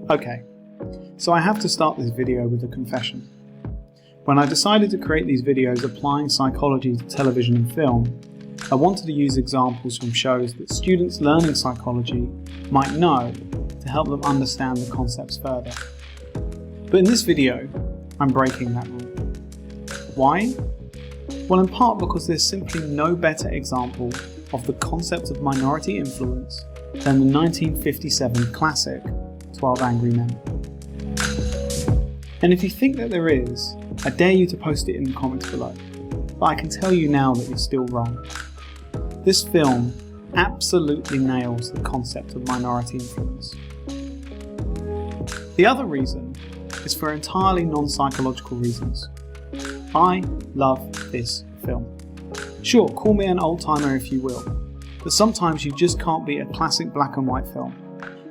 Okay, so I have to start this video with a confession. When I decided to create these videos applying psychology to television and film, I wanted to use examples from shows that students learning psychology might know to help them understand the concepts further. But in this video, I'm breaking that rule. Why? Well, in part because there's simply no better example of the concept of minority influence than the 1957 classic 12 Angry Men. And if you think that there is, I dare you to post it in the comments below. But I can tell you now that you're still wrong. This film absolutely nails the concept of minority influence. The other reason is for entirely non-psychological reasons. I love this film. Sure, call me an old-timer if you will, but sometimes you just can't beat a classic black and white film.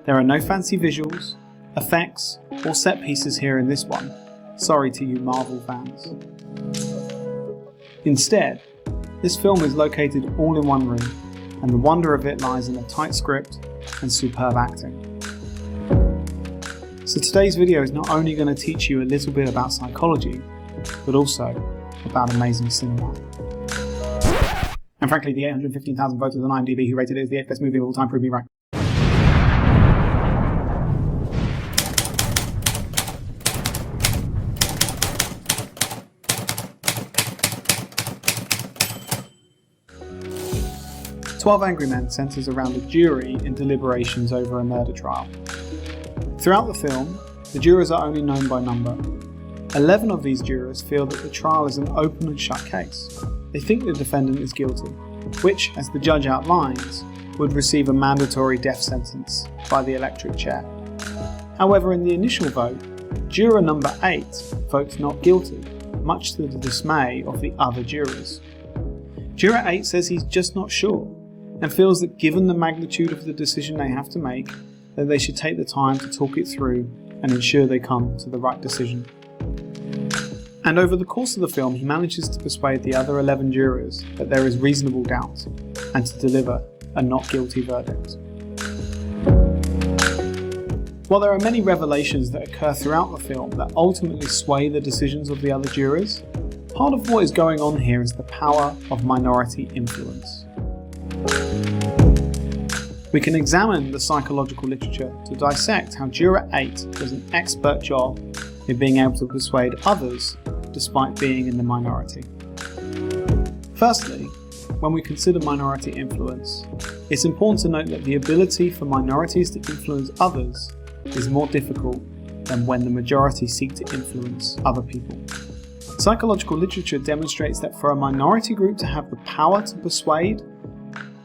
There are no fancy visuals, effects, or set pieces here in this one. Sorry to you Marvel fans. Instead, this film is located all in one room, and the wonder of it lies in a tight script and superb acting. So today's video is not only going to teach you a little bit about psychology, but also about amazing cinema. And frankly, the 815,000 voters on IMDb who rated it as the 8th best movie of all time proved me right. "12 Angry Men" centres around a jury in deliberations over a murder trial. Throughout the film, the jurors are only known by number. 11 of these jurors feel that the trial is an open and shut case. They think the defendant is guilty, which, as the judge outlines, would receive a mandatory death sentence by the electric chair. However, in the initial vote, juror number 8 votes not guilty, much to the dismay of the other jurors. Juror 8 says he's just not sure, and feels that given the magnitude of the decision they have to make, that they should take the time to talk it through and ensure they come to the right decision. And over the course of the film, he manages to persuade the other 11 jurors that there is reasonable doubt and to deliver a not guilty verdict. While there are many revelations that occur throughout the film that ultimately sway the decisions of the other jurors, part of what is going on here is the power of minority influence. We can examine the psychological literature to dissect how Juror 8 does an expert job in being able to persuade others despite being in the minority. Firstly, when we consider minority influence, it's important to note that the ability for minorities to influence others is more difficult than when the majority seek to influence other people. Psychological literature demonstrates that for a minority group to have the power to persuade,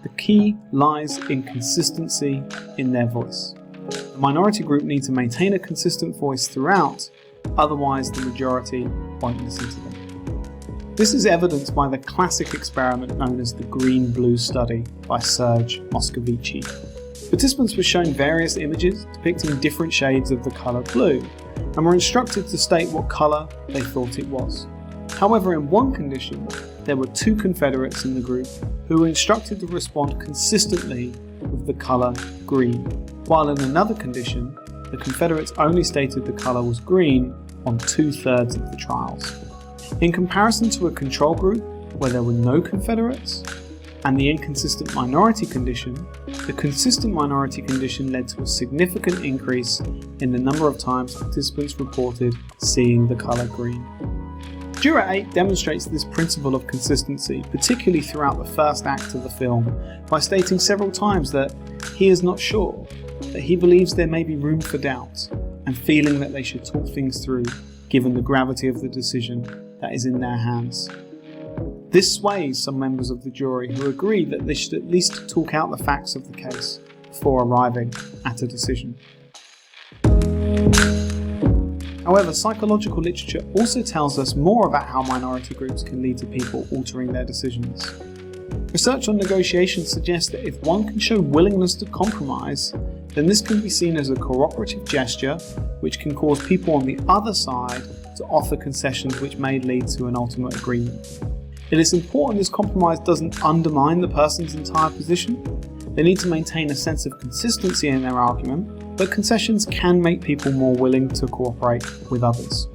the key lies in consistency in their voice. The minority group needs to maintain a consistent voice throughout, otherwise the majority won't listen to them. This is evidenced by the classic experiment known as the Green-Blue Study by Serge Moscovici. Participants were shown various images depicting different shades of the colour blue, and were instructed to state what colour they thought it was. However, in one condition, there were 2 Confederates in the group who were instructed to respond consistently with the colour green, while in another condition, the Confederates only stated the colour was green on 2/3 of the trials. In comparison to a control group where there were no Confederates, and the inconsistent minority condition, the consistent minority condition led to a significant increase in the number of times participants reported seeing the colour green. Juror 8 demonstrates this principle of consistency, particularly throughout the first act of the film, by stating several times that he is not sure, that he believes there may be room for doubt, and feeling that they should talk things through given the gravity of the decision that is in their hands. This sways some members of the jury who agree that they should at least talk out the facts of the case before arriving at a decision. However, psychological literature also tells us more about how minority groups can lead to people altering their decisions. Research on negotiation suggests that if one can show willingness to compromise, then this can be seen as a cooperative gesture which can cause people on the other side to offer concessions which may lead to an ultimate agreement. It is important this compromise doesn't undermine the person's entire position. They need to maintain a sense of consistency in their argument, but concessions can make people more willing to cooperate with others.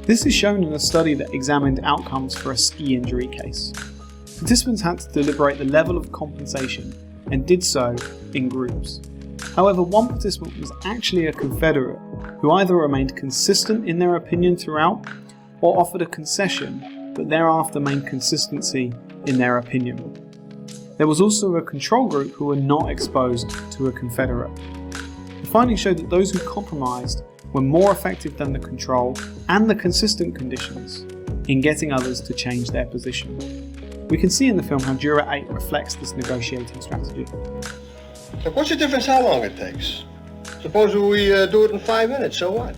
This is shown in a study that examined outcomes for a ski injury case. Participants had to deliberate the level of compensation and did so in groups. However, one participant was actually a Confederate who either remained consistent in their opinion throughout or offered a concession but thereafter maintained consistency in their opinion. There was also a control group who were not exposed to a Confederate. The findings showed that those who compromised were more effective than the control and the consistent conditions in getting others to change their position. We can see in the film how Juror 8 reflects this negotiating strategy. Look, what's the difference how long it takes? Suppose we do it in 5 minutes, so what?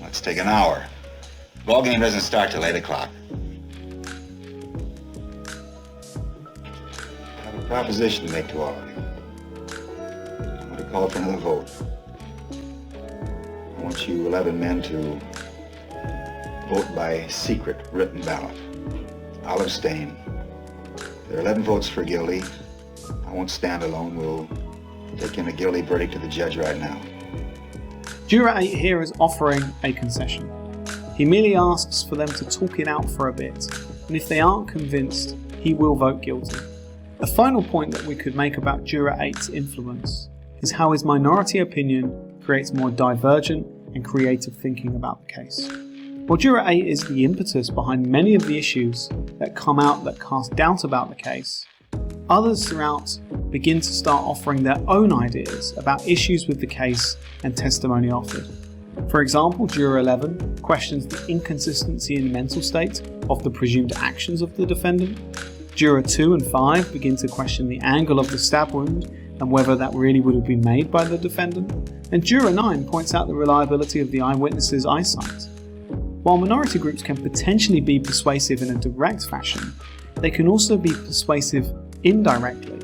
Let's take an hour. Ball game doesn't start till 8 o'clock. I have a proposition to make to all of you. I'm going to call for another vote. I want you 11 men to vote by secret written ballot. I'll abstain. There are 11 votes for guilty. I won't stand alone. We'll take in a guilty verdict to the judge right now. Juror 8 here is offering a concession. He merely asks for them to talk it out for a bit, and if they aren't convinced, he will vote guilty. A final point that we could make about Juror 8's influence is how his minority opinion creates more divergent and creative thinking about the case. While Juror 8 is the impetus behind many of the issues that come out that cast doubt about the case, others throughout begin to start offering their own ideas about issues with the case and testimony offered. For example, Juror 11 questions the inconsistency in mental state of the presumed actions of the defendant. Juror 2 and 5 begin to question the angle of the stab wound and whether that really would have been made by the defendant. And Juror 9 points out the reliability of the eyewitness's eyesight. While minority groups can potentially be persuasive in a direct fashion, they can also be persuasive indirectly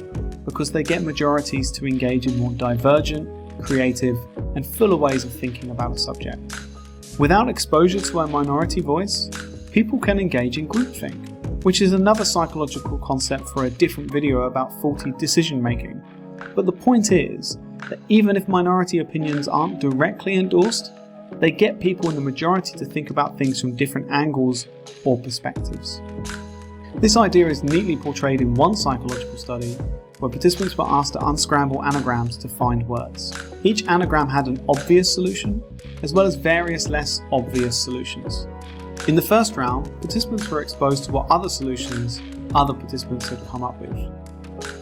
because they get majorities to engage in more divergent, creative, and fuller ways of thinking about a subject. Without exposure to a minority voice, people can engage in groupthink, which is another psychological concept for a different video about faulty decision making. But the point is that even if minority opinions aren't directly endorsed, they get people in the majority to think about things from different angles or perspectives. This idea is neatly portrayed in one psychological study where participants were asked to unscramble anagrams to find words. Each anagram had an obvious solution, as well as various less obvious solutions. In the first round, participants were exposed to what other solutions other participants had come up with.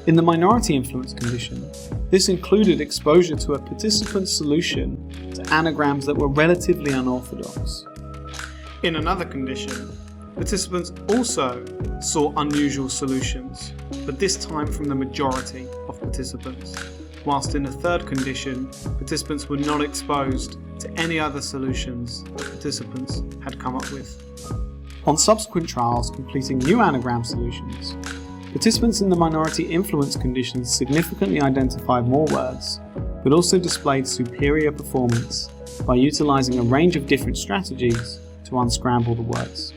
In the minority influence condition, this included exposure to a participant's solution to anagrams that were relatively unorthodox. In another condition, participants also saw unusual solutions, but this time from the majority of participants, whilst in a third condition, participants were not exposed to any other solutions that participants had come up with. On subsequent trials completing new anagram solutions, participants in the minority influence conditions significantly identified more words, but also displayed superior performance by utilising a range of different strategies to unscramble the words.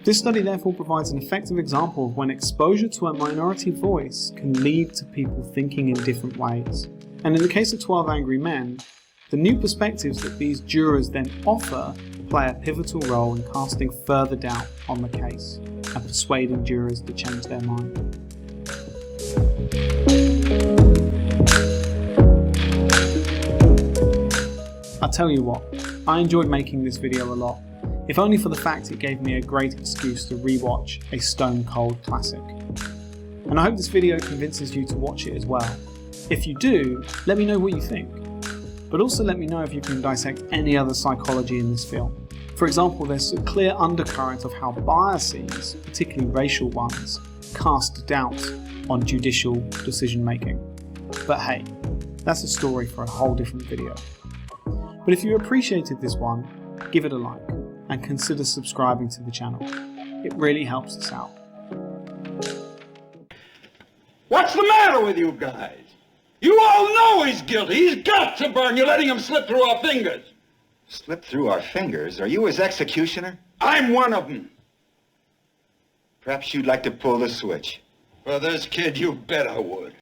This study therefore provides an effective example of when exposure to a minority voice can lead to people thinking in different ways. And in the case of 12 Angry Men, the new perspectives that these jurors then offer play a pivotal role in casting further doubt on the case and persuading jurors to change their mind. I tell you what, I enjoyed making this video a lot, if only for the fact it gave me a great excuse to rewatch a stone cold classic. And I hope this video convinces you to watch it as well. If you do, let me know what you think. But also let me know if you can dissect any other psychology in this film. For example, there's a clear undercurrent of how biases, particularly racial ones, cast doubt on judicial decision making. But hey, that's a story for a whole different video. But if you appreciated this one, give it a like and consider subscribing to the channel. It really helps us out. What's the matter with you guys? You all know he's guilty. He's got to burn. You're letting him slip through our fingers. Slip through our fingers? Are you his executioner? I'm one of them. Perhaps you'd like to pull the switch. For this kid, you bet I would.